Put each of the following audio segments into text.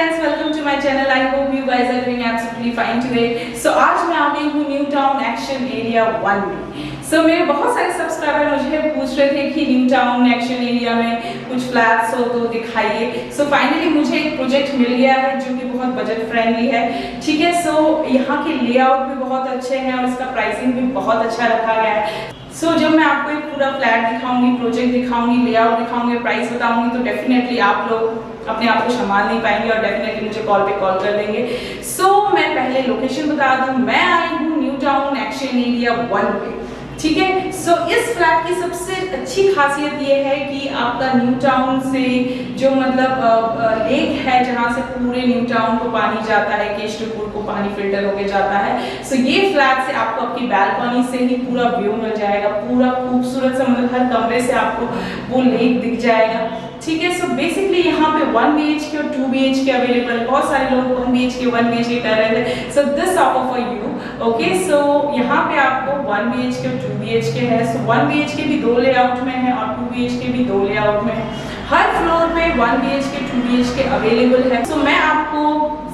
friends, welcome to my channel. I hope you guys are doing absolutely fine today. So आज मैं आ गई हूँ new town action area 1 में। मेरे बहुत सारे सब्सक्राइबर मुझे पूछ रहे थे कि न्यू टाउन एक्शन एरिया में कुछ फ्लैट्स हो तो दिखाइए। फाइनली मुझे एक प्रोजेक्ट मिल गया है जो कि बहुत बजट फ्रेंडली है। ठीक है, यहाँ के लेआउट भी बहुत अच्छे हैं और इसका प्राइसिंग भी बहुत अच्छा रखा गया है। जब मैं आपको एक पूरा फ्लैट दिखाऊंगी, प्रोजेक्ट दिखाऊंगी, लेआउट दिखाऊंगी, प्राइस बताऊंगी तो डेफिनेटली आप लोग अपने आप को संभाल नहीं पाएंगे और डेफिनेटली मुझे कॉल पे कॉल कर देंगे। मैं पहले लोकेशन बता दूं, मैं आई हूँ न्यू टाउन एक्शन एरिया 1 पे। ठीक है, इस फ्लैट की सबसे अच्छी खासियत ये है कि आपका न्यू टाउन से जो मतलब लेक है जहाँ से पूरे न्यू टाउन को पानी जाता है, केशवपुर को पानी फिल्टर होके जाता है। ये फ्लैट से आपको आपकी बैल्कनी से ही पूरा व्यू मिल जाएगा, पूरा खूबसूरत सा, मतलब हर कमरे से आपको वो लेक दिख जाएगा। ठीक है, बेसिकली यहाँ पे 1 BHK और 2 BHK अवेलेबल है। बहुत सारे लोग 1 BHK 1 BHK कर रहे थे। This offer for you. Okay, यहाँ पे आपको 1 BHK और 2 BHK है। 1 BHK भी 2 लेआउट में है और 2 BHK भी 2 लेआउट में है। हर फ्लोर पे 1 BHK 2 BHK अवेलेबल है। मैं आपको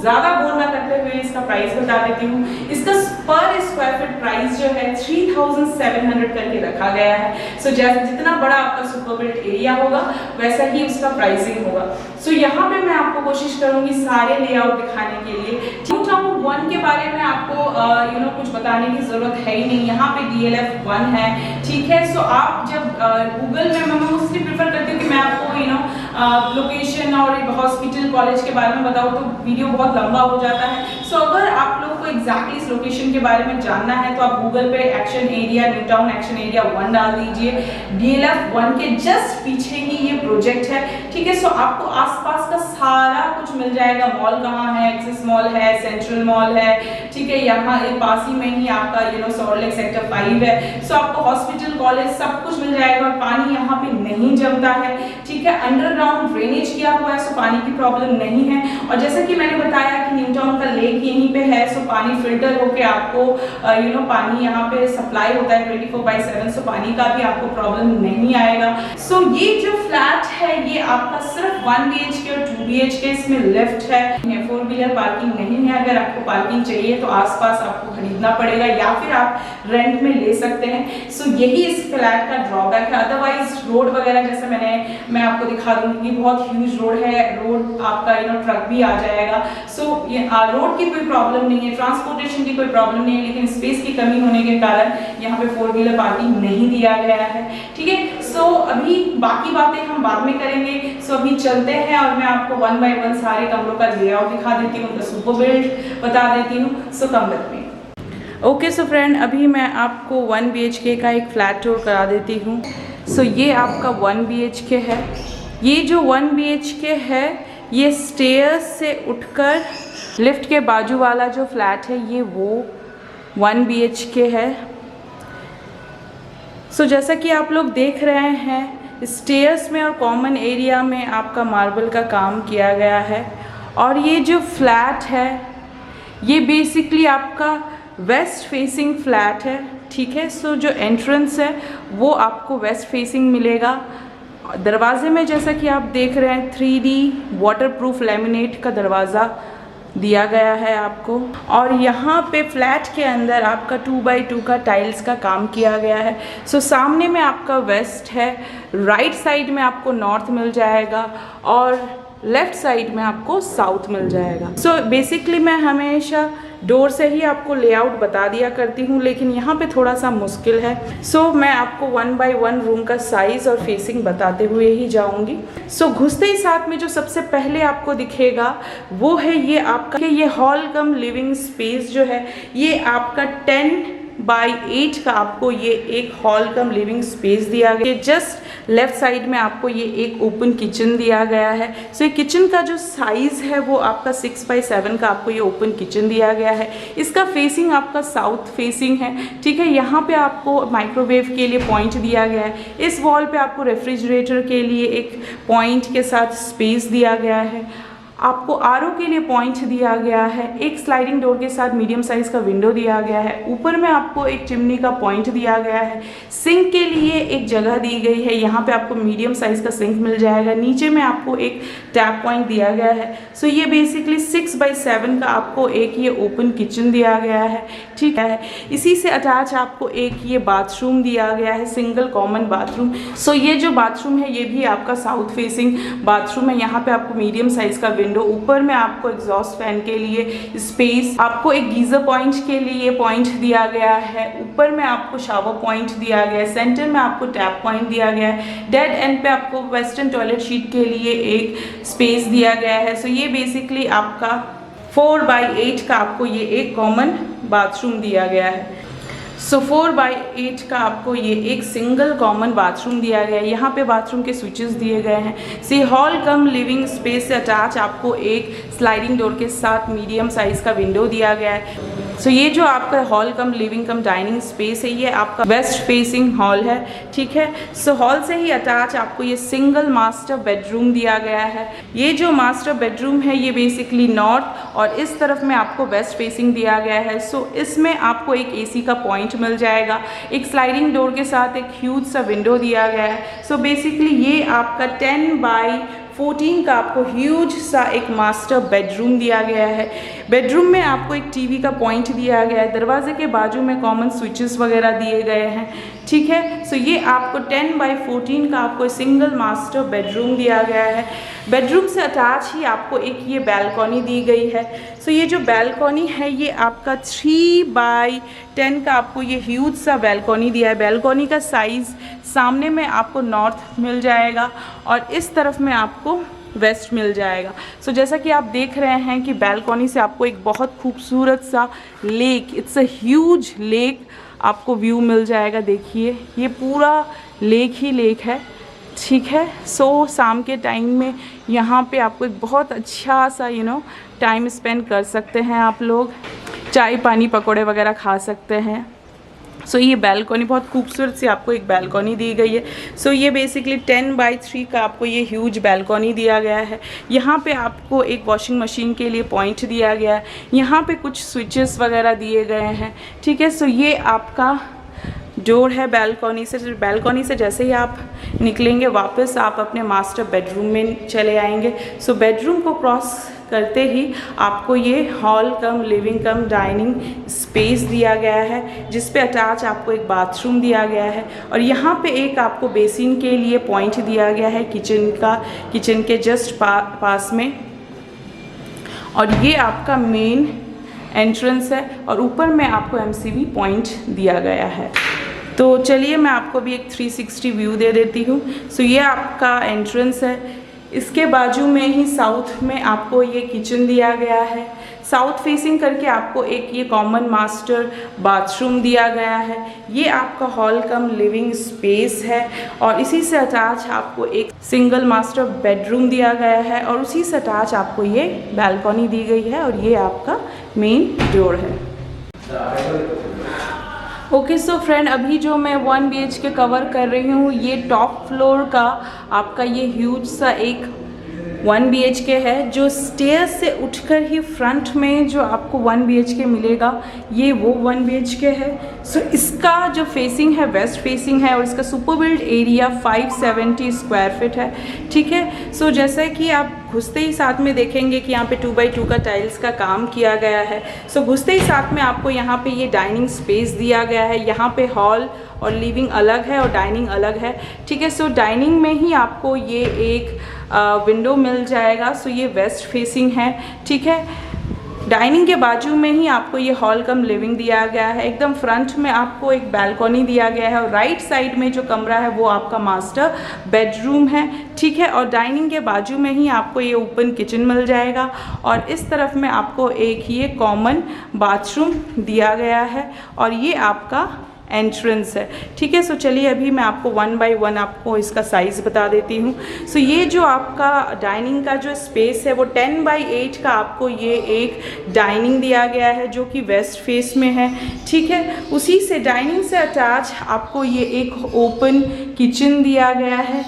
ज्यादा बोर ना करते हुए इसका प्राइस बता देती हूँ। इसका पर स्क्वायर फीट प्राइस जो है 3700 करके रखा गया है। जैसे जितना बड़ा आपका सुपर बिल्ट एरिया होगा वैसा ही उसका प्राइसिंग होगा। यहाँ पे मैं आपको कोशिश करूंगी सारे लेआउट दिखाने के लिए। न्यू टाउन 1 के बारे में आपको कुछ बताने की जरूरत है ही नहीं। यहाँ पे DLF 1 है। ठीक है, आप जब गूगल में, मैं मोस्टली प्रेफर करती हूँ कि मैं आपको लोकेशन और हॉस्पिटल कॉलेज के बारे में बताऊँ तो वीडियो बहुत लंबा हो जाता है। अगर आप लोग को एग्जैक्टली इस लोकेशन के बारे में जानना है तो आप गूगल पे action area, new town action area 1 डाल दीजिए। DLF 1 के जस्ट पीछे ही ये प्रोजेक्ट है। ठीक है, आपको आसपास का सारा कुछ मिल जाएगा। मॉल कहाँ है, एक्सिस मॉल है, सेंट्रल मॉल है। ठीक है, यहाँ पास ही में ही आपका सॉल्ट सेक्टर 5 है। आपको हॉस्पिटल, कॉलेज सब कुछ मिल जाएगा और पानी यहाँ पे नहीं जमता है। ठीक है, अंडरग्राउंड ड्रेनेज किया हुआ है, पानी की प्रॉब्लम नहीं है। और जैसा कि मैंने बताया कि न्यू टाउन का लेक यहीं पे है, पानी फिल्टर होके आपको पानी यहाँ पे सप्लाई होता है 24/7। पानी का भी आपको प्रॉब्लम नहीं आएगा। ये जो फ्लैट है ये आपका सिर्फ 1 BHK और 2 BHK, इसमें लिफ्ट है। 4 व्हीलर पार्किंग नहीं है। अगर आपको पार्किंग चाहिए तो आसपास आपको खरीदना पड़ेगा या फिर आप रेंट में ले सकते हैं। यही इस फ्लैट का ड्रॉबैक है। अदरवाइज रोड वगैरह जैसे मैं आपको दिखा दूंगी कि बहुत ह्यूज रोड है। रोड आपका ट्रक भी आ जाएगा। ये रोड की कोई प्रॉब्लम नहीं है, ट्रांसपोर्टेशन की कोई प्रॉब्लम नहीं है, लेकिन स्पेस की कमी होने के कारण यहाँ पे 4 व्हीलर पार्किंग नहीं दिया गया है। ठीक है, अभी बाकी बातें हम बाद में करेंगे। अभी चलते हैं और मैं आपको 1 बाय 1 सारे कमरों का लेआउट दिखा देती हूँ, उनका सुपर बिल्ड बता देती हूँ। Come with me. Okay, friend, अभी मैं आपको 1 BHK का एक फ्लैट टूर करा देती हूँ। ये आपका 1 BHK है। ये जो 1 BHK है ये स्टेयर्स से उठकर लिफ्ट के बाजू वाला जो फ्लैट है ये वो 1 BHK है। जैसा कि आप लोग देख रहे हैं, स्टेयर्स में और कॉमन एरिया में आपका मार्बल का काम किया गया है। और ये जो फ्लैट है ये बेसिकली आपका वेस्ट फेसिंग फ्लैट है। ठीक है, जो एंट्रेंस है वो आपको वेस्ट फेसिंग मिलेगा। दरवाजे में जैसा कि आप देख रहे हैं 3D वाटरप्रूफ लैमिनेट का दरवाज़ा दिया गया है आपको। और यहाँ पे फ्लैट के अंदर आपका 2x2 का टाइल्स का काम किया गया है। सामने में आपका वेस्ट है, राइट साइड में आपको नॉर्थ मिल जाएगा और लेफ्ट साइड में आपको साउथ मिल जाएगा। बेसिकली मैं हमेशा डोर से ही आपको लेआउट बता दिया करती हूँ, लेकिन यहाँ पे थोड़ा सा मुश्किल है। मैं आपको 1 बाय 1 रूम का साइज़ और फेसिंग बताते हुए ही जाऊँगी। घुसते ही साथ में जो सबसे पहले आपको दिखेगा वो है ये आपका ये हॉल कम लिविंग स्पेस जो है ये आपका 10x8 का आपको ये एक हॉल कम लिविंग स्पेस दिया गया है। जस्ट लेफ्ट साइड में आपको ये एक ओपन किचन दिया गया है। ये किचन का जो साइज़ है वो आपका 6x7 का आपको ये ओपन किचन दिया गया है। इसका फेसिंग आपका साउथ फेसिंग है। ठीक है, यहाँ पे आपको माइक्रोवेव के लिए पॉइंट दिया गया है। इस वॉल पे आपको रेफ्रिजरेटर के लिए एक पॉइंट के साथ स्पेस दिया गया है। आपको आरओ के लिए पॉइंट दिया गया है, एक स्लाइडिंग डोर के साथ मीडियम साइज का विंडो दिया गया है, ऊपर में आपको एक चिमनी का पॉइंट दिया गया है, सिंक के लिए एक जगह दी गई है, यहाँ पे आपको मीडियम साइज का सिंक मिल जाएगा, नीचे में आपको एक टैप पॉइंट दिया गया है। सो ये बेसिकली 6x7 का आपको एक ये ओपन किचन दिया गया है, ठीक है। इसी से अटैच आपको एक ये बाथरूम दिया गया है, सिंगल कॉमन बाथरूम। सो ये जो बाथरूम है ये भी आपका साउथ फेसिंग बाथरूम है। यहाँ पे आपको मीडियम साइज का विंडो, ऊपर में आपको एग्जॉस्ट फैन के लिए स्पेस, आपको एक गीजर पॉइंट के लिए पॉइंट दिया गया है, ऊपर में आपको शावर पॉइंट दिया गया है, सेंटर में आपको टैप पॉइंट दिया गया है, डेड एंड पे आपको वेस्टर्न टॉयलेट शीट के लिए एक स्पेस दिया गया है। सो ये बेसिकली आपका 4x8 का आपको ये एक कॉमन बाथरूम दिया गया है। सो 4x8 का आपको ये एक सिंगल कॉमन बाथरूम दिया गया है। यहाँ पे बाथरूम के स्विचेस दिए गए हैं। सी हॉल कम लिविंग स्पेस से अटैच आपको एक स्लाइडिंग डोर के साथ मीडियम साइज का विंडो दिया गया है। सो ये जो आपका हॉल कम लिविंग कम डाइनिंग स्पेस है ये आपका वेस्ट फेसिंग हॉल है, ठीक है। सो हॉल से ही अटैच आपको ये सिंगल मास्टर बेडरूम दिया गया है। ये जो मास्टर बेडरूम है ये बेसिकली नॉर्थ और इस तरफ में आपको वेस्ट फेसिंग दिया गया है। सो इसमें आपको एक एसी का पॉइंट मिल जाएगा, एक स्लाइडिंग डोर के साथ एक ह्यूज सा विंडो दिया गया है। सो बेसिकली ये आपका 10x14 का आपको ह्यूज सा एक मास्टर बेडरूम दिया गया है। बेडरूम में आपको एक टीवी का पॉइंट दिया गया है, दरवाजे के बाजू में कॉमन स्विचेस वगैरह दिए गए हैं, ठीक है। सो ये आपको 10x14 का आपको सिंगल मास्टर बेडरूम दिया गया है। बेडरूम से अटैच ही आपको एक ये बैल्कनी दी गई है। सो ये जो बैल्कनी है ये आपका 3x10 का आपको ये ह्यूज सा बैल्कनी दिया है। बैल्कनी का साइज़ सामने में आपको नॉर्थ मिल जाएगा और इस तरफ में आपको वेस्ट मिल जाएगा। सो जैसा कि आप देख रहे हैं कि बैल्कनी से आपको एक बहुत खूबसूरत सा lake, it's a huge lake आपको व्यू मिल जाएगा। देखिए ये पूरा लेक ही लेक है, ठीक है। सो शाम के टाइम में यहाँ पे आपको एक बहुत अच्छा सा टाइम स्पेंड कर सकते हैं आप लोग, चाय पानी पकौड़े वगैरह खा सकते हैं। सो ये बैल्कनी बहुत खूबसूरत सी आपको एक बैल्कनी दी गई है। सो ये बेसिकली 10x3 का आपको ये ह्यूज बैल्कनी दिया गया है। यहाँ पे आपको एक वॉशिंग मशीन के लिए पॉइंट दिया गया है, यहाँ पे कुछ स्विचेस वगैरह दिए गए हैं, ठीक है। सो ये आपका डोर है बैल्कनी से। बैल्कनी से जैसे ही आप निकलेंगे वापस आप अपने मास्टर बेडरूम में चले आएंगे। सो बेडरूम को क्रॉस करते ही आपको ये हॉल कम लिविंग कम डाइनिंग स्पेस दिया गया है, जिस पे अटैच आपको एक बाथरूम दिया गया है और यहाँ पे एक आपको बेसिन के लिए पॉइंट दिया गया है किचन के जस्ट पास में। और ये आपका मेन एंट्रेंस है और ऊपर में आपको एमसीबी पॉइंट दिया गया है। तो चलिए मैं आपको भी एक 360 व्यू दे देती हूँ। सो ये आपका एंट्रेंस है, इसके बाजू में ही साउथ में आपको ये किचन दिया गया है। साउथ फेसिंग करके आपको एक ये कॉमन मास्टर बाथरूम दिया गया है। ये आपका हॉल कम लिविंग स्पेस है और इसी से अटैच आपको एक सिंगल मास्टर बेडरूम दिया गया है और उसी से अटैच आपको ये बैल्कनी दी गई है और ये आपका मेन डोर है। ओके सो फ्रेंड, अभी जो मैं 1 BHK कवर कर रही हूँ ये टॉप फ्लोर का आपका ये ह्यूज सा एक 1 BHK है, जो स्टेयर से उठकर ही फ्रंट में जो आपको 1 BHK मिलेगा ये वो 1 BHK है। सो इसका जो फेसिंग है वेस्ट फेसिंग है और इसका super build area 570 square feet है, ठीक है। सो जैसा कि आप घुसते ही साथ में देखेंगे कि यहाँ पे 2x2 का टाइल्स का काम किया गया है। सो घुसते ही साथ में आपको यहाँ पे ये डाइनिंग स्पेस दिया गया है। यहाँ पे हॉल और लिविंग अलग है और डाइनिंग अलग है, ठीक है। सो डाइनिंग में ही आपको ये एक विंडो मिल जाएगा। सो ये वेस्ट फेसिंग है, ठीक है। डाइनिंग के बाजू में ही आपको ये हॉल कम लिविंग दिया गया है। एकदम फ्रंट में आपको एक बैल्कनी दिया गया है और राइट साइड में जो कमरा है वो आपका मास्टर बेडरूम है, ठीक है। और डाइनिंग के बाजू में ही आपको ये ओपन किचन मिल जाएगा और इस तरफ में आपको एक ये कॉमन बाथरूम दिया गया है और ये आपका एंट्रेंस है, ठीक है। सो चलिए अभी मैं आपको 1 by 1 आपको इसका साइज़ बता देती हूँ। सो ये जो आपका डाइनिंग का जो स्पेस है वो 10x8 का आपको ये एक डाइनिंग दिया गया है जो कि वेस्ट फेस में है, ठीक है। उसी से डाइनिंग से अटैच आपको ये एक ओपन किचन दिया गया है,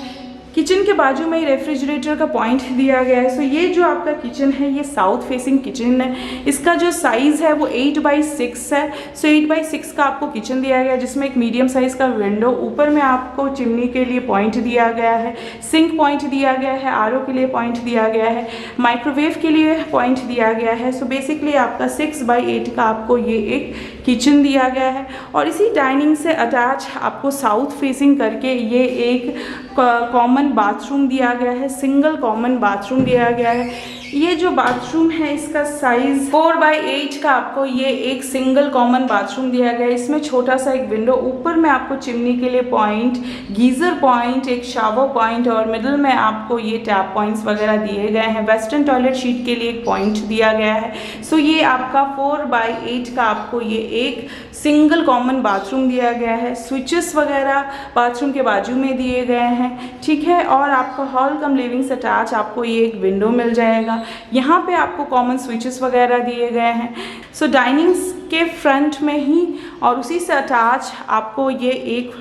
किचन के बाजू में ही रेफ्रिजरेटर का पॉइंट दिया गया है। सो ये जो आपका किचन है ये साउथ फेसिंग किचन है। इसका जो साइज़ है वो 8x6 है। सो 8x6 का आपको किचन दिया गया है, जिसमें एक मीडियम साइज़ का विंडो, ऊपर में आपको चिमनी के लिए पॉइंट दिया गया है, सिंक पॉइंट दिया गया है, आरओ के लिए पॉइंट दिया गया है, माइक्रोवेव के लिए पॉइंट दिया गया है। सो बेसिकली आपका 6x8 का आपको ये एक किचन दिया गया है। और इसी डाइनिंग से अटैच आपको साउथ फेसिंग करके ये एक कॉमन बाथरूम दिया गया है, सिंगल कॉमन बाथरूम दिया गया है। ये जो बाथरूम है इसका साइज 4x8 का आपको ये एक सिंगल कॉमन बाथरूम दिया गया है। इसमें छोटा सा एक विंडो, ऊपर में आपको चिमनी के लिए पॉइंट, गीज़र पॉइंट, एक शावर पॉइंट और मिडल में आपको ये टैप पॉइंट्स वगैरह दिए गए हैं। वेस्टर्न टॉयलेट शीट के लिए एक पॉइंट दिया गया है। सो ये आपका 4x8 का आपको ये एक सिंगल कॉमन बाथरूम दिया गया है। स्विचेस वगैरह बाथरूम के बाजू में दिए गए हैं, ठीक है। और आपका हॉल कम लिविंग से अटैच आपको ये एक विंडो मिल जाएगा। यहाँ पे आपको कॉमन स्विचेस वगैरह दिए गए हैं। सो डाइनिंग के फ्रंट में ही और उसी से अटैच आपको ये एक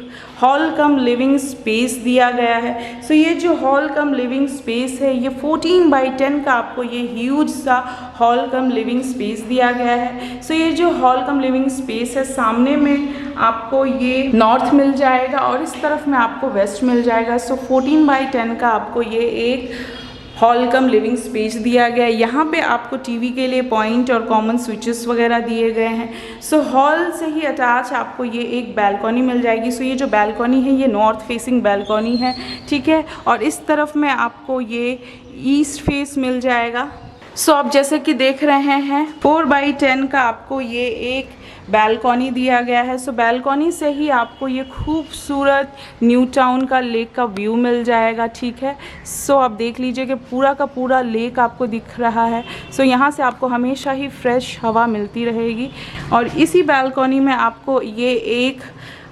हॉल कम लिविंग स्पेस दिया गया है। सो ये जो हॉल कम लिविंग स्पेस है ये 14x10 का आपको ये ह्यूज सा हॉल कम लिविंग स्पेस दिया गया है। सो ये जो हॉल कम लिविंग स्पेस है, सामने में आपको ये नॉर्थ मिल जाएगा और इस तरफ में आपको वेस्ट मिल जाएगा। सो 14x10 का आपको ये एक हॉल कम लिविंग स्पेस दिया गया है। यहाँ पे आपको टीवी के लिए पॉइंट और कॉमन स्विचेस वगैरह दिए गए हैं। सो हॉल से ही अटैच आपको ये एक बैल्कनी मिल जाएगी। सो ये जो बैल्कनी है ये नॉर्थ फेसिंग बैल्कनी है, ठीक है। और इस तरफ में आपको ये ईस्ट फेस मिल जाएगा। सो आप जैसे कि देख रहे हैं 4x10 का आपको ये एक बैल्कनी दिया गया है। सो बैल्कनी से ही आपको ये खूबसूरत न्यू टाउन का लेक का व्यू मिल जाएगा, ठीक है। सो आप देख लीजिए कि पूरा का पूरा लेक आपको दिख रहा है। सो यहाँ से आपको हमेशा ही फ्रेश हवा मिलती रहेगी। और इसी बैल्कनी में आपको ये एक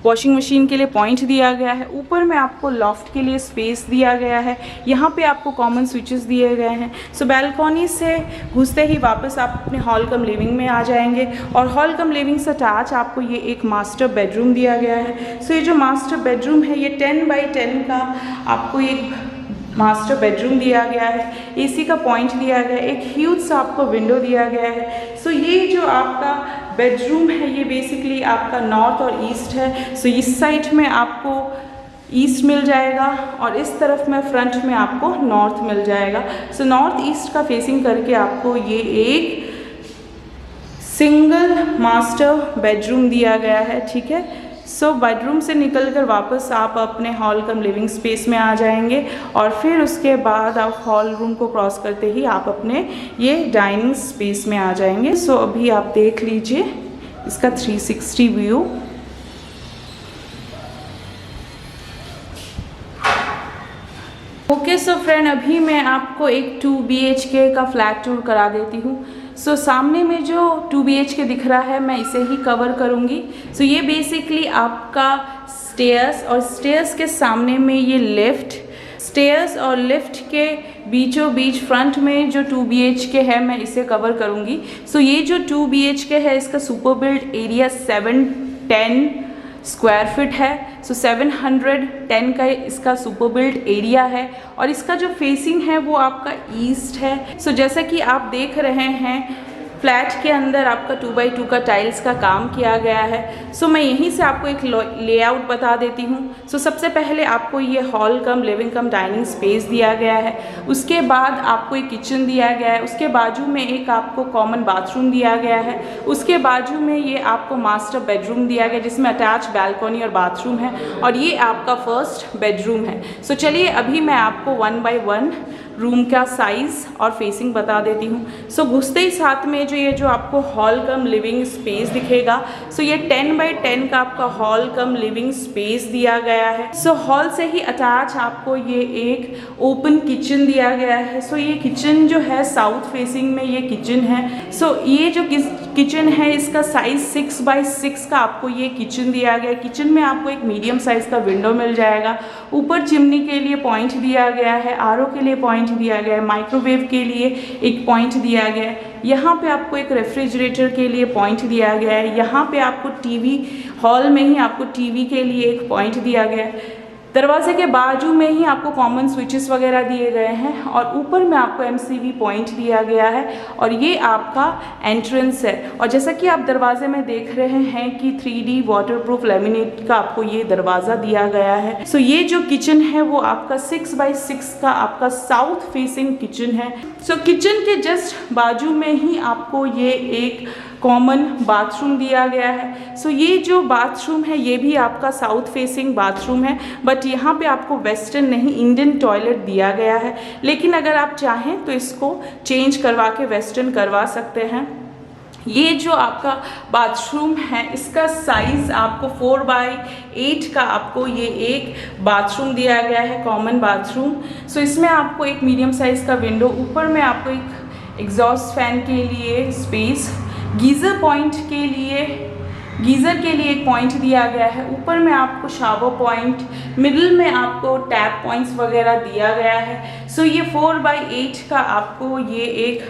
वॉशिंग मशीन के लिए पॉइंट दिया गया है। ऊपर में आपको लॉफ्ट के लिए स्पेस दिया गया है। यहाँ पे आपको कॉमन स्विचेस दिए गए हैं। सो बैल्कनी से घुसते ही वापस आप अपने हॉल कम लिविंग में आ जाएंगे और हॉल कम लिविंग से अटैच आपको ये एक मास्टर बेडरूम दिया गया है। सो ये जो मास्टर बेडरूम है ये 10x10 का आपको एक मास्टर बेडरूम दिया गया है। एसी का पॉइंट दिया गया है, एक ह्यूज सा आपको विंडो दिया गया है। सो ये जो आपका बेडरूम है ये बेसिकली आपका नॉर्थ और ईस्ट है। सो इस साइड में आपको ईस्ट मिल जाएगा और इस तरफ में फ्रंट में आपको नॉर्थ मिल जाएगा। सो नॉर्थ ईस्ट का फेसिंग करके आपको ये एक सिंगल मास्टर बेडरूम दिया गया है, ठीक है। सो बेडरूम से निकलकर वापस आप अपने हॉल कम लिविंग स्पेस में आ जाएंगे और फिर उसके बाद आप हॉल रूम को क्रॉस करते ही आप अपने ये डाइनिंग स्पेस में आ जाएंगे। सो अभी आप देख लीजिए इसका 360 व्यू। ओके सो फ्रेंड, अभी मैं आपको एक 2BHK का फ्लैट टूर करा देती हूँ। सो सामने में जो 2BHK दिख रहा है मैं इसे ही कवर करूँगी। सो ये बेसिकली आपका स्टेयर्स और स्टेयर्स के सामने में ये लिफ्ट, स्टेयर्स और लिफ्ट के बीचों बीच फ्रंट में जो 2BHK है मैं इसे कवर करूँगी। सो ये जो 2BHK है इसका super build area 710 square feet है। सो 710 का इसका सुपर बिल्ड एरिया है और इसका जो फेसिंग है वो आपका ईस्ट है। सो जैसा कि आप देख रहे हैं फ्लैट के अंदर आपका 2x2 का टाइल्स का काम किया गया है। सो मैं यहीं से आपको एक लेआउट बता देती हूँ। सो सबसे पहले आपको ये हॉल कम लिविंग कम डाइनिंग स्पेस दिया गया है। उसके बाद आपको एक किचन दिया गया है। उसके बाजू में एक आपको कॉमन बाथरूम दिया गया है। उसके बाजू में ये आपको मास्टर बेडरूम दिया गया जिसमें अटैच बैल्कनी और बाथरूम है और ये आपका फर्स्ट बेडरूम है। सो चलिए अभी मैं आपको 1x1 रूम का साइज़ और फेसिंग बता देती हूँ। सो घुसते ही साथ में जो आपको हॉल कम लिविंग स्पेस दिखेगा। सो ये 10x10 का आपका हॉल कम लिविंग स्पेस दिया गया है। सो हॉल से ही अटैच आपको ये एक ओपन किचन दिया गया है। सो ये किचन जो है साउथ फेसिंग में ये किचन है। सो ये जो किचन है इसका साइज़ 6x6 का आपको ये किचन दिया गया है। किचन में आपको एक मीडियम साइज़ का विंडो मिल जाएगा। ऊपर चिमनी के लिए पॉइंट दिया गया है, आरओ के लिए पॉइंट दिया गया है, माइक्रोवेव के लिए एक पॉइंट दिया गया है। यहाँ पे आपको एक रेफ्रिजरेटर के लिए पॉइंट दिया गया है। यहाँ पे आपको टीवी, हॉल में ही आपको टीवी के लिए एक पॉइंट दिया गया है। दरवाजे के बाजू में ही आपको कॉमन स्विचेस वगैरह दिए गए हैं और ऊपर में आपको MCV पॉइंट दिया गया है और ये आपका एंट्रेंस है। और जैसा कि आप दरवाजे में देख रहे हैं कि 3D वाटरप्रूफ लैमिनेट का आपको ये दरवाज़ा दिया गया है। सो ये जो किचन है वो आपका 6x6 का आपका साउथ फेसिंग किचन है। सो किचन के जस्ट बाजू में ही आपको ये एक कॉमन बाथरूम दिया गया है। सो ये जो बाथरूम है ये भी आपका साउथ फेसिंग बाथरूम है, बट यहाँ पे आपको वेस्टर्न नहीं इंडियन टॉयलेट दिया गया है, लेकिन अगर आप चाहें तो इसको चेंज करवा के वेस्टर्न करवा सकते हैं। ये जो आपका बाथरूम है इसका साइज़ आपको 4x8 का आपको ये एक बाथरूम दिया गया है, कॉमन बाथरूम। सो इसमें आपको एक मीडियम साइज़ का विंडो, ऊपर में आपको एक एग्जॉस्ट फैन के लिए स्पेस, गीज़र के लिए एक पॉइंट दिया गया है, ऊपर में आपको शावर पॉइंट, मिडिल में आपको टैप पॉइंट्स वगैरह दिया गया है। सो ये 4x8 का आपको ये एक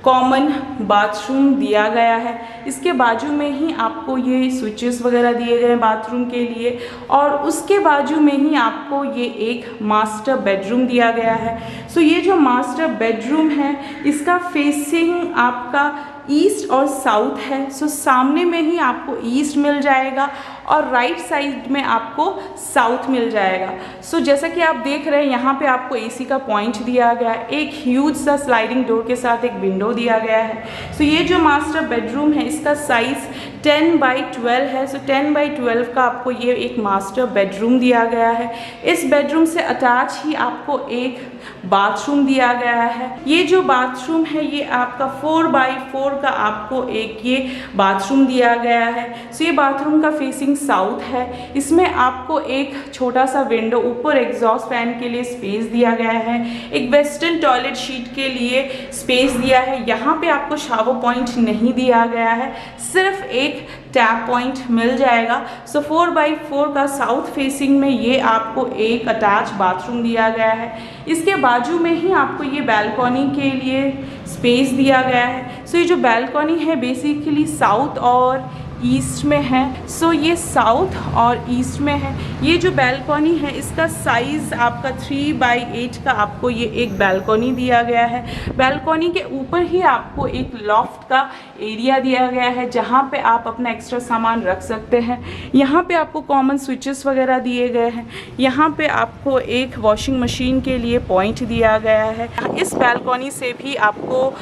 कॉमन बाथरूम दिया गया है। इसके बाजू में ही आपको ये स्विचेस वगैरह दिए गए हैं बाथरूम के लिए और उसके बाजू में ही आपको ये एक मास्टर बेडरूम दिया गया है। सो ये जो मास्टर बेडरूम है इसका फेसिंग आपका ईस्ट और साउथ है। सो सामने में ही आपको ईस्ट मिल जाएगा और राइट साइड में आपको साउथ मिल जाएगा। सो जैसा कि आप देख रहे हैं यहाँ पे आपको AC का पॉइंट दिया गया है, एक ह्यूज सा स्लाइडिंग डोर के साथ एक विंडो दिया गया है। सो ये जो मास्टर बेडरूम है इसका साइज़ 10x12 है। सो 10x12 का आपको ये एक मास्टर बेडरूम दिया गया है। इस बेडरूम से अटैच ही आपको एक बाथरूम दिया गया है। ये जो बाथरूम है ये आपका 4x4 का आपको एक ये बाथरूम दिया गया है। सो ये बाथरूम का फेसिंग साउथ है। इसमें आपको एक छोटा सा विंडो, ऊपर एग्जॉस्ट फैन के लिए स्पेस दिया गया है, एक वेस्टर्न टॉयलेट शीट के लिए स्पेस दिया है। यहाँ पे आपको शावर पॉइंट नहीं दिया गया है, सिर्फ एक टैप पॉइंट मिल जाएगा। सो 4x4 का साउथ फेसिंग में ये आपको एक अटैच बाथरूम दिया गया है। इसके बाजू में ही आपको ये बैल्कनी के लिए स्पेस दिया गया है। सो ये जो बैल्कनी है बेसिकली साउथ और ईस्ट में है। सो ये साउथ और ईस्ट में है। ये जो बैल्कनी है इसका साइज़ आपका 3x8 का आपको ये एक बैल्कनी दिया गया है। बैल्कनी के ऊपर ही आपको एक लॉफ्ट का एरिया दिया गया है जहाँ पे आप अपना एक्स्ट्रा सामान रख सकते हैं। यहाँ पे आपको कॉमन स्विचेस वगैरह दिए गए हैं। यहाँ पे आपको एक वॉशिंग मशीन के लिए पॉइंट दिया गया है। इस बैल्कनी से भी आपको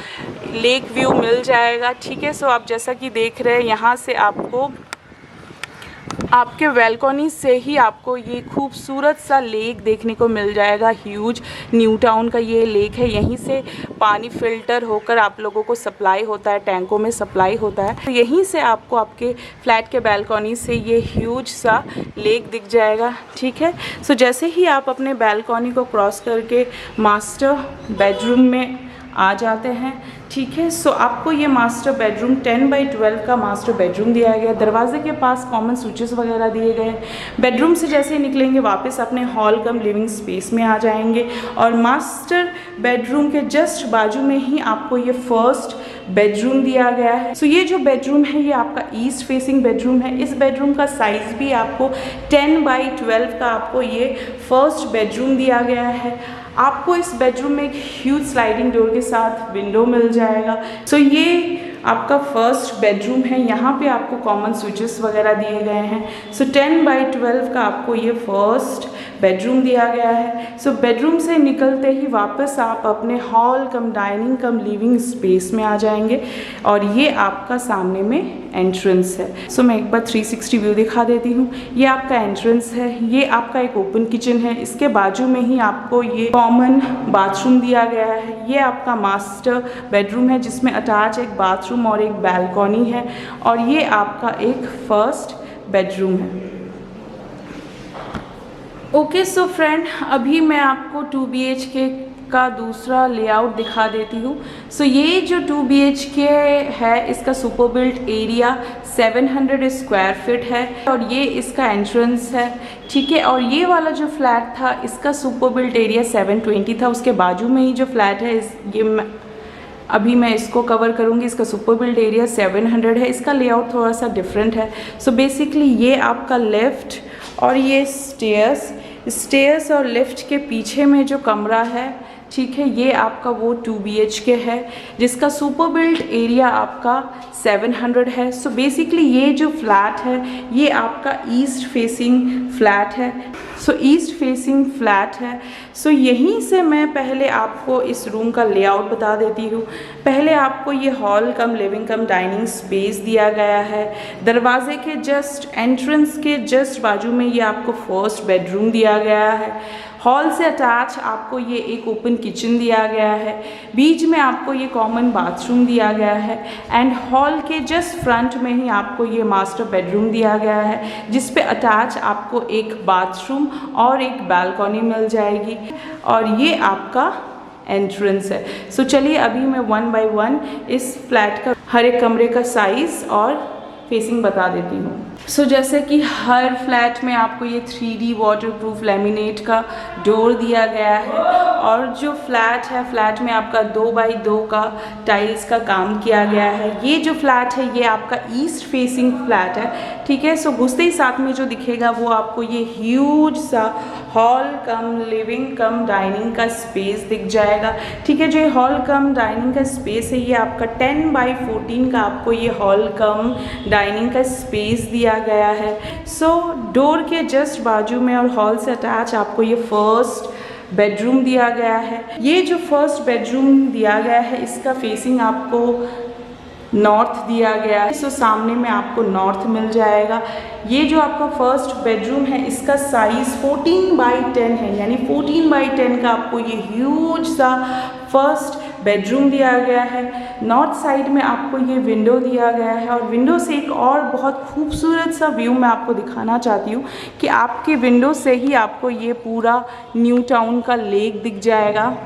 लेक व्यू मिल जाएगा, ठीक है। सो आप जैसा कि देख रहे हैं यहाँ से आपको आपके बैल्कनी से ही आपको ये खूबसूरत सा लेक देखने को मिल जाएगा। ह्यूज न्यू टाउन का ये लेक है। यहीं से पानी फ़िल्टर होकर आप लोगों को सप्लाई होता है, टैंकों में सप्लाई होता है। तो यहीं से आपको आपके फ्लैट के बैल्कनी से ये ह्यूज सा लेक दिख जाएगा, ठीक है। सो जैसे ही आप अपने बैल्कनी को क्रॉस करके मास्टर बेडरूम में आ जाते हैं, ठीक है। सो आपको ये मास्टर बेडरूम 10x12 का मास्टर बेडरूम दिया गया। दरवाजे के पास कॉमन स्विचेस वगैरह दिए गए हैं। बेडरूम से जैसे ही निकलेंगे वापस अपने हॉल कम लिविंग स्पेस में आ जाएंगे और मास्टर बेडरूम के जस्ट बाजू में ही आपको ये फर्स्ट बेडरूम दिया गया है। सो ये जो बेडरूम है ये आपका ईस्ट फेसिंग बेडरूम है। इस बेडरूम का साइज़ भी आपको 10x12 का आपको ये फर्स्ट बेडरूम दिया गया है। आपको इस बेडरूम में एक ह्यूज स्लाइडिंग डोर के साथ विंडो मिल जाएगा। सो ये आपका फर्स्ट बेडरूम है। यहाँ पे आपको कॉमन स्विचेस वगैरह दिए गए हैं। सो 10x12 का आपको ये फर्स्ट बेडरूम दिया गया है। सो बेडरूम से निकलते ही वापस आप अपने हॉल कम डाइनिंग कम लिविंग स्पेस में आ जाएंगे और ये आपका सामने में एंट्रेंस है। सो मैं एक बार 360 व्यू दिखा देती हूँ। ये आपका एंट्रेंस है, ये आपका एक ओपन किचन है। इसके बाजू में ही आपको ये कॉमन बाथरूम दिया गया है। ये आपका मास्टर बेडरूम है जिसमें अटैच एक बाथरूम और एक बैल्कनी है और ये आपका एक फर्स्ट बेडरूम है। ओके सो फ्रेंड, अभी मैं आपको 2 BHK का दूसरा लेआउट दिखा देती हूँ। सो ये जो 2 BHK है इसका super built area 700 square feet है और ये इसका एंट्रेंस है, ठीक है। और ये वाला जो फ्लैट था इसका सुपर बिल्ट एरिया 720 था। उसके बाजू में ही जो फ्लैट है अभी मैं इसको कवर करूँगी। इसका सुपर बिल्ट एरिया 700 है। इसका लेआउट थोड़ा सा डिफरेंट है। सो बेसिकली ये आपका लेफ़्ट और ये स्टेयर्स, स्टेयर्स और लिफ्ट के पीछे में जो कमरा है, ठीक है, ये आपका वो 2 BHK है जिसका सुपर बिल्ट एरिया आपका 700 है। सो बेसिकली ये जो फ्लैट है ये आपका ईस्ट फेसिंग फ्लैट है। सो ईस्ट फेसिंग फ्लैट है। सो यहीं से मैं पहले आपको इस रूम का लेआउट बता देती हूँ। पहले आपको ये हॉल कम लिविंग कम डाइनिंग स्पेस दिया गया है। दरवाजे के जस्ट एंट्रेंस के जस्ट बाजू में ये आपको फर्स्ट बेडरूम दिया गया है। हॉल से अटैच आपको ये एक ओपन किचन दिया गया है। बीच में आपको ये कॉमन बाथरूम दिया गया है एंड हॉल के जस्ट फ्रंट में ही आपको ये मास्टर बेडरूम दिया गया है जिस पे अटैच आपको एक बाथरूम और एक बालकनी मिल जाएगी और ये आपका एंट्रेंस है। सो चलिए अभी मैं 1 बाय 1 इस फ्लैट का हर एक कमरे का साइज़ और फेसिंग बता देती हूँ। सो जैसे कि हर फ्लैट में आपको ये 3D वाटरप्रूफ लेमिनेट का डोर दिया गया है और जो फ्लैट है फ्लैट में आपका 2 बाई 2 का टाइल्स का काम किया गया है। ये जो फ्लैट है ये आपका ईस्ट फेसिंग फ्लैट है, ठीक है। सो घुसते ही साथ में जो दिखेगा वो आपको ये ह्यूज सा हॉल कम लिविंग कम डाइनिंग का स्पेस दिख जाएगा, ठीक है। जो ये हॉल कम डाइनिंग का स्पेस है ये आपका 10 बाई 14 का आपको ये हॉल कम डाइनिंग का स्पेस दिया गया है। सो डोर के जस्ट बाजू में और हॉल से अटैच आपको ये फर्स्ट बेडरूम दिया गया है। ये जो फर्स्ट बेडरूम दिया गया है इसका फेसिंग आपको नॉर्थ दिया गया है। सो सामने में आपको नॉर्थ मिल जाएगा। ये जो आपका फर्स्ट बेडरूम है इसका साइज़ 14 बाई 10 है, यानी 14 बाई 10 का आपको ये ह्यूज सा फर्स्ट बेडरूम दिया गया है। नॉर्थ साइड में आपको ये विंडो दिया गया है और विंडो से एक और बहुत खूबसूरत सा व्यू मैं आपको दिखाना चाहती हूँ कि आपके विंडो से ही आपको ये पूरा न्यू टाउन का लेक दिख जाएगा।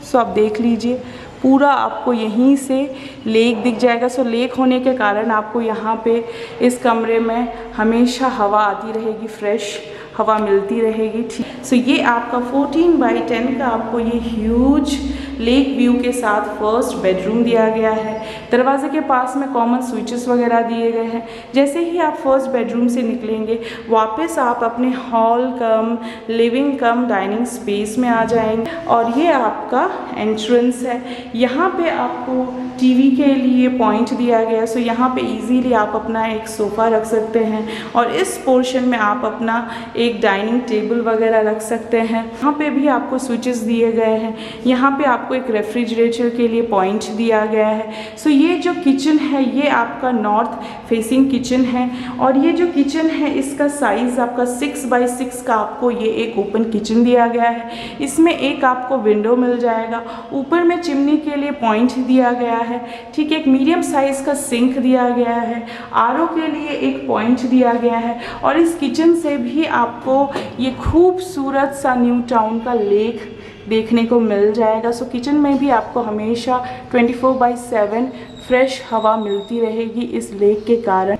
सो आप देख लीजिए पूरा आपको यहीं से लेक दिख जाएगा। सो लेक होने के कारण आपको यहाँ पे इस कमरे में हमेशा हवा आती रहेगी, फ्रेश हवा मिलती रहेगी, ठीक। सो ये आपका 14 बाई 10 का आपको ये ह्यूज लेक व्यू के साथ फर्स्ट बेडरूम दिया गया है। दरवाजे के पास में कॉमन स्विचेस वगैरह दिए गए हैं। जैसे ही आप फर्स्ट बेडरूम से निकलेंगे वापस आप अपने हॉल कम लिविंग कम डाइनिंग स्पेस में आ जाएंगे और ये आपका एंट्रेंस है। यहाँ पे आपको टीवी के लिए पॉइंट दिया गया है। सो यहाँ पे इजीली आप अपना एक सोफ़ा रख सकते हैं और इस पोर्शन में आप अपना एक डाइनिंग टेबल वगैरह रख सकते हैं। यहाँ पे भी आपको स्विचेस दिए गए हैं। यहाँ पे आपको एक रेफ्रिजरेटर के लिए पॉइंट दिया गया है। सो ये जो किचन है ये आपका नॉर्थ फेसिंग किचन है और ये जो किचन है इसका साइज़ आपका 6 बाई 6 का आपको ये एक ओपन किचन दिया गया है। इसमें एक आपको विंडो मिल जाएगा। ऊपर में चिमनी के लिए पॉइंट दिया गया है, ठीक है। एक मीडियम साइज़ का सिंक दिया गया है। आरओ के लिए एक पॉइंट दिया गया है और इस किचन से भी आपको ये खूबसूरत सा न्यू टाउन का लेक देखने को मिल जाएगा। सो किचन में भी आपको हमेशा 24/7 फ्रेश हवा मिलती रहेगी इस लेक के कारण।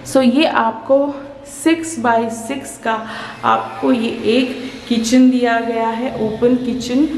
सो ये आपको 6 बाई 6 का आपको ये एक किचन दिया गया है, ओपन किचन।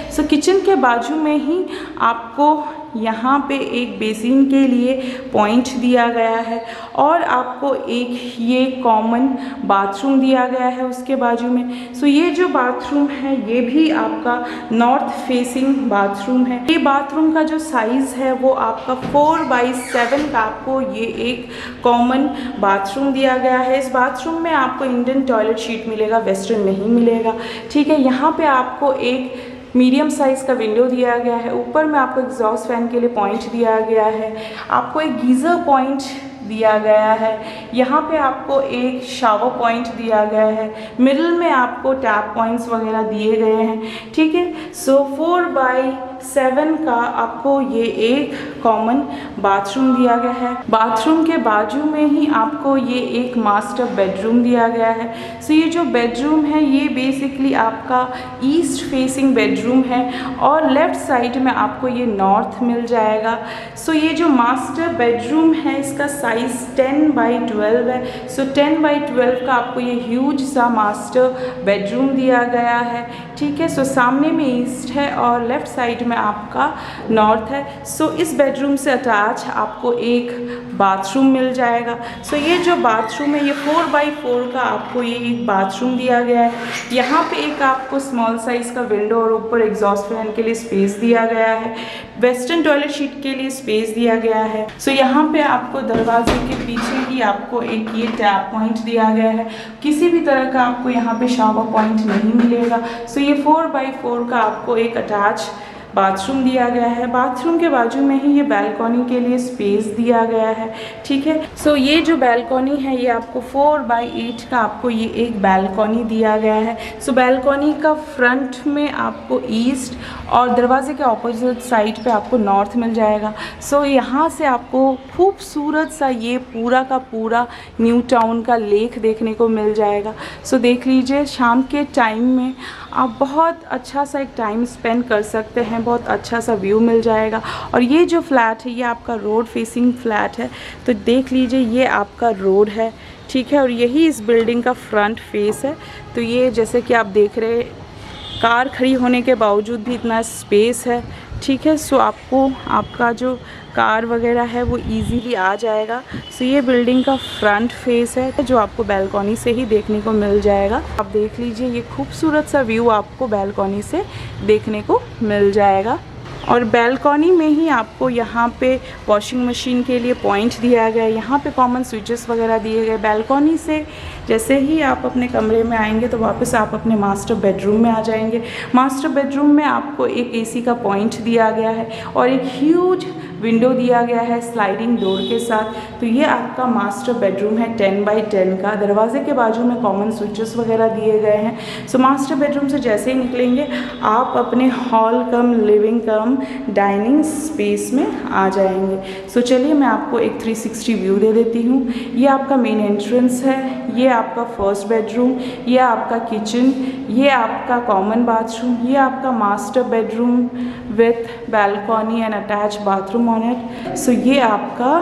सो किचन के बाजू में ही आपको यहाँ पे एक बेसिन के लिए पॉइंट दिया गया है और आपको एक ये कॉमन बाथरूम दिया गया है उसके बाजू में। सो ये जो बाथरूम है ये भी आपका नॉर्थ फेसिंग बाथरूम है। ये बाथरूम का जो साइज़ है वो आपका 4 बाई 7 का आपको ये एक कॉमन बाथरूम दिया गया है। इस बाथरूम में आपको इंडियन टॉयलेट शीट मिलेगा, वेस्टर्न नहीं मिलेगा, ठीक है। यहाँ पे आपको एक मीडियम साइज़ का विंडो दिया गया है। ऊपर में आपको एग्जॉस्ट फैन के लिए पॉइंट दिया गया है। आपको एक गीज़र पॉइंट दिया गया है। यहाँ पे आपको एक शावर पॉइंट दिया गया है। मिडिल में आपको टैप पॉइंट्स वगैरह दिए गए हैं, ठीक है। सो 4 बाई 7 का आपको ये एक कॉमन बाथरूम दिया गया है। बाथरूम के बाजू में ही आपको ये एक मास्टर बेडरूम दिया गया है। सो ये जो बेडरूम है ये बेसिकली आपका ईस्ट फेसिंग बेडरूम है और लेफ़्ट साइड में आपको ये नॉर्थ मिल जाएगा। सो ये जो मास्टर बेडरूम है इसका साइज़ 10 बाई 12 है। सो 10 बाई 12 का आपको ये ह्यूज सा मास्टर बेडरूम दिया गया है, ठीक है। सो सामने में ईस्ट है और लेफ़्ट साइड में आपका नॉर्थ है। सो इस बेडरूम से अटैच आपको एक बाथरूम मिल जाएगा। सो ये जो बाथरूम है ये 4x4 का आपको ये एक बाथरूम दिया गया है। यहाँ पे एक आपको स्मॉल साइज़ का विंडो और ऊपर एग्जॉस्ट फैन के लिए स्पेस दिया गया है। वेस्टर्न टॉयलेट शीट के लिए स्पेस दिया गया है। सो यहाँ पे आपको दरवाजे के पीछे ही आपको एक ये टैप पॉइंट दिया गया है। किसी भी तरह का आपको यहाँ पे शावर पॉइंट नहीं मिलेगा। सो ये 4x4 का आपको एक अटैच बाथरूम दिया गया है। बाथरूम के बाजू में ही ये बैल्कनी के लिए स्पेस दिया गया है, ठीक है। सो ये जो बैल्कनी है ये आपको 4x8 का आपको ये एक बैल्कनी दिया गया है। सो बैल्कनी का फ्रंट में आपको ईस्ट और दरवाजे के ऑपोजिट साइड पे आपको नॉर्थ मिल जाएगा। सो यहाँ से आपको खूबसूरत सा ये पूरा का पूरा न्यू टाउन का लेक देखने को मिल जाएगा। सो देख लीजिए, शाम के टाइम में आप बहुत अच्छा सा एक टाइम स्पेंड कर सकते हैं, बहुत अच्छा सा व्यू मिल जाएगा। और ये जो फ्लैट है ये आपका रोड फेसिंग फ्लैट है। तो देख लीजिए ये आपका रोड है, ठीक है, और यही इस बिल्डिंग का फ्रंट फेस है। तो ये जैसे कि आप देख रहे, कार खड़ी होने के बावजूद भी इतना स्पेस है, ठीक है। सो आपको आपका जो कार वगैरह है वो इजीली आ जाएगा। सो ये बिल्डिंग का फ्रंट फेस है जो आपको बैल्कनी से ही देखने को मिल जाएगा। आप देख लीजिए ये खूबसूरत सा व्यू आपको बैल्कनी से देखने को मिल जाएगा। और बैल्कनी में ही आपको यहाँ पे वॉशिंग मशीन के लिए पॉइंट दिया गया है। यहाँ पे कॉमन स्विचेस वगैरह दिए गए। बैल्कनी से जैसे ही आप अपने कमरे में आएंगे तो वापस आप अपने मास्टर बेडरूम में आ जाएंगे। मास्टर बेडरूम में आपको एक एसी का पॉइंट दिया गया है और एक ह्यूज विंडो दिया गया है स्लाइडिंग डोर के साथ। तो ये आपका मास्टर बेडरूम है 10x10 का। दरवाजे के बाजू में कॉमन स्विचेस वगैरह दिए गए हैं। सो मास्टर बेडरूम से जैसे ही निकलेंगे आप अपने हॉल कम लिविंग कम डाइनिंग स्पेस में आ जाएंगे। सो चलिए मैं आपको एक 360 व्यू दे देती हूँ। ये आपका मेन एंट्रेंस है, ये आपका फर्स्ट बेडरूम, ये आपका किचन, ये आपका कॉमन बाथरूम, ये आपका master bedroom with balcony and attach bathroom on it. So ये आपका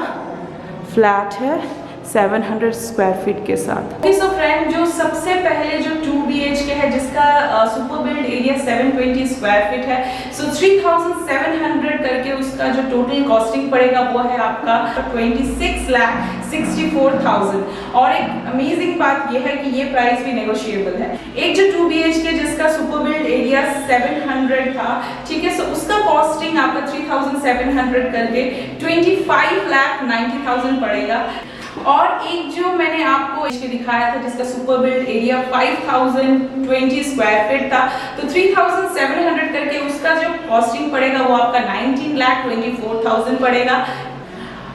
फ्लैट है 700 स्क्वायर फीट के साथ। सो फ्रेंड, जो सबसे पहले जो 2 BHK है जिसका super build area 720 square feet है, सो 3700 करके उसका जो टोटल कॉस्टिंग पड़ेगा वो है आपका 26,64,000। और एक अमेजिंग बात ये है कि ये प्राइस भी नेगोशिएबल है। एक जो 2 BHK जिसका सुपर बिल्ड एरिया 700 था, ठीक है, सो उसका कॉस्टिंग आपका 3700 करके 25,90,000 पड़ेगा। और एक जो मैंने आपको इसके दिखाया था जिसका super build area 5020 square feet था, तो 3700 करके उसका जो कॉस्टिंग पड़ेगा वो आपका 19,24,000 पड़ेगा।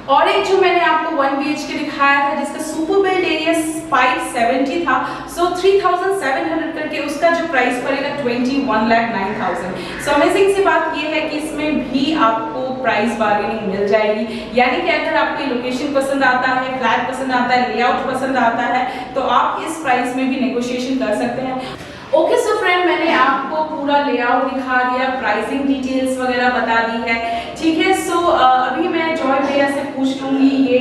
और एक जो मैंने आपको 1 BHK दिखाया था जिसका सुपर बिल्ड एरिया 570 था, सो 3700 करके उसका जो प्राइस पड़ेगा 21,09,000। सो अमेजिंग सी बात ये है कि इसमें भी आपको प्राइस बार्गेनिंग मिल जाएगी। यानी कि अगर आपको लोकेशन पसंद आता है, फ्लैट पसंद आता है, लेआउट पसंद आता है, तो आप इस प्राइस में भी नेगोशिएशन कर सकते हैं। ओके सो फ्रेंड, मैंने आपको पूरा लेआउट दिखा दिया, प्राइसिंग डिटेल्स वगैरह बता दी है, ठीक है। सो अभी मैं जॉय भैया से पूछ लूंगी, ये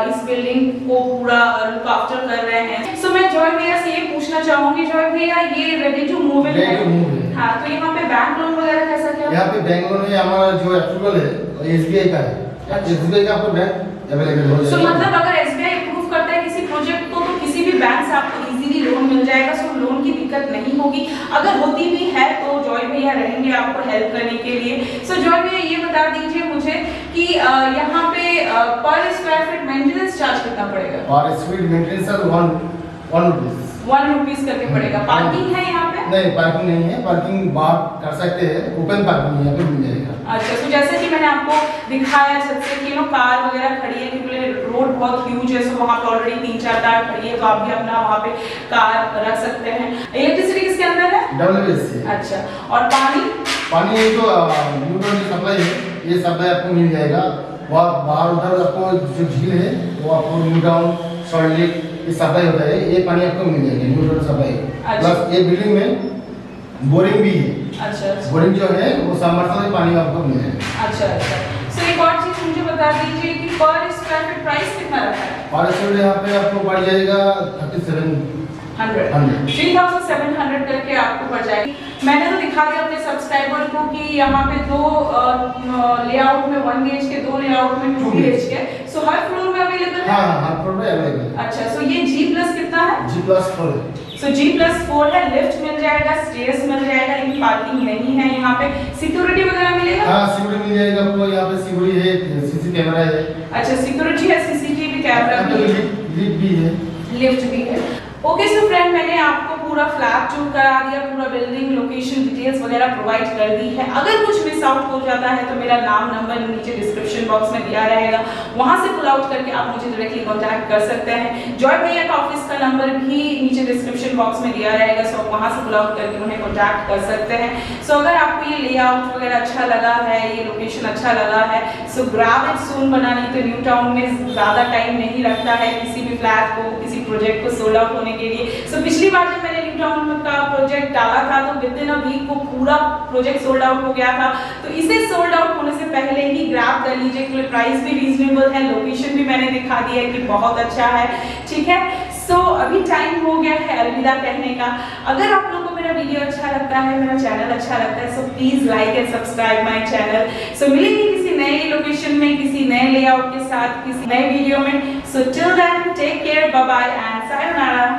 इस बिल्डिंग को पूरा लुक आफ्टर कर रहे हैं। सो मैं जॉय भैया से ये पूछना चाहूंगी, जॉय भैया ये रेडी टू मूव इन है? हाँ, तो यहाँ पे बैंक लोन वगैरह कैसा क्या? यहाँ पे बैंक लोन है, हमारा जो अप्रूवल है SBI का है। SBI का आपको बैंक अवेलेबल हो जाएगा। सो मतलब अगर SBI अप्रूव करता है किसी प्रोजेक्ट को तो किसी भी बैंक से आपको इजीली लोन मिल जाएगा। सो लोन की दिक्कत नहीं होगी। अगर होती भी है तो जॉय भैया रहेंगे आपको हेल्प करने के लिए। सो जॉय भैया ये बता दीजिए मुझे कि यहाँ पे पर स्क्वायर फीट मेंटेनेंस चार्ज कितना पड़ेगा? पर स्क्वायर फीट मेंटेनेंस 1 रुपीस करके पड़ेगा। पार्किंग है यहाँ पे? नहीं, पार्किंग नहीं है। पार्किंग बाहर कर सकते हैं, ओपन पार्किंग यहाँ पे मिल जाएगा। अच्छा, तो जैसे कि मैंने आपको दिखाया छत से कि कार वगैरह खड़ी है क्योंकि रोड बहुत ह्यूज है। सो वहाँ पे ऑलरेडी 3-4 कार खड़ी है, तो आप भी अपना वहाँ पे कार रख सकते हैं। इलेक्ट्रिसिटी किसके अंदर है? WBSC। अच्छा, और पानी जो न्यूट्रल सप्लाई है, ये सप्लाई आपको मिल जाएगा। बाहर उधर आपको जो झील है वो आपको न्यू टाउन सॉल्ट लेक ये सप्लाई होता है, ये पानी आपको मिल जाएगा न्यूट्रल सप्लाई। प्लस ये बिल्डिंग में बोरिंग भी है। अच्छा, बोरिंग जो है वो समरसेबल से पानी आपको मिल जाएगा। अच्छा। सो एक और चीज मुझे बता दीजिए कि पर स्क्वायर फीट प्राइस कितना रहता है? पर स्क्वायर यहाँ पे आपको पड़ जाएगा 3,700 करके आपको पड़ जाएगी। मैंने तो दिखा दिया अपने सब्सक्राइबर को कि यहाँ पे दो लेआउट में 1 BHK के, दो लेआउट में 2 BHK के। सो हर फ्लोर में अवेलेबल है? हाँ, हर फ्लोर में अवेलेबल है। अच्छा, सो ये G+ कितना है? G+4 है। सो G+4 है, लिफ्ट मिल जाएगा, स्टेयर्स मिल जाएगा, लेकिन पार्किंग नहीं है यहाँ पे। सिक्योरिटी वगैरह मिलेगा? हाँ, सिक्योरिटी मिल जाएगा आपको। यहाँ पे सिक्योरिटी है, सीसी कैमरा है। अच्छा, सिक्योरिटी है, सीसीटीवी कैमरा भी है, लिफ्ट भी है, लिफ्ट भी है। ओके सो फ्रेंड, मैंने आपको पूरा फ्लैट टूर करा दिया, पूरा बिल्डिंग लोकेशन डिटेल्स वगैरह प्रोवाइड कर दी है। अगर कुछ मिस आउट हो जाता है तो मेरा नाम नंबर नीचे डिस्क्रिप्शन बॉक्स में दिया रहेगा, वहां से पुल आउट करके आप मुझे डायरेक्टली कांटेक्ट कर सकते हैं। जॉय भैया का ऑफिस का नंबर भी नीचे डिस्क्रिप्शन बॉक्स में दिया रहेगा, सो आप वहां से पुल आउट करके उन्हें कांटेक्ट कर सकते हैं। सो अगर आपको ये लेआउट वगैरह अच्छा लगा है, ये लोकेशन अच्छा लगा है, सो ग्रैब इट सून बनानी तो न्यू टाउन में ज्यादा टाइम नहीं लगता है किसी भी फ्लैट को, किसी प्रोजेक्ट को सोल्ड आउट के लिए। सो पिछली बार जब मैंने न्यू टाउन का प्रोजेक्ट डाला था तो विद इन अ वीक वो पूरा प्रोजेक्ट सोल्ड आउट हो गया था। तो इसे सोल्ड आउट होने से पहले ही ग्रैब कर लीजिए, क्योंकि प्राइस भी रीजनेबल है, लोकेशन भी मैंने दिखा दी है कि बहुत अच्छा है। ठीक है, सो अभी टाइम हो गया है अलविदा कहने का। अगर आप लोगों को मेरा वीडियो अच्छा लगता है, मेरा चैनल अच्छा लगता है, so please like and subscribe my channel. So मिलेंगे किसी नए लोकेशन में, किसी नए लेआउट के साथ, किसी नए वीडियो में। So till then take care, bye bye and sayonara.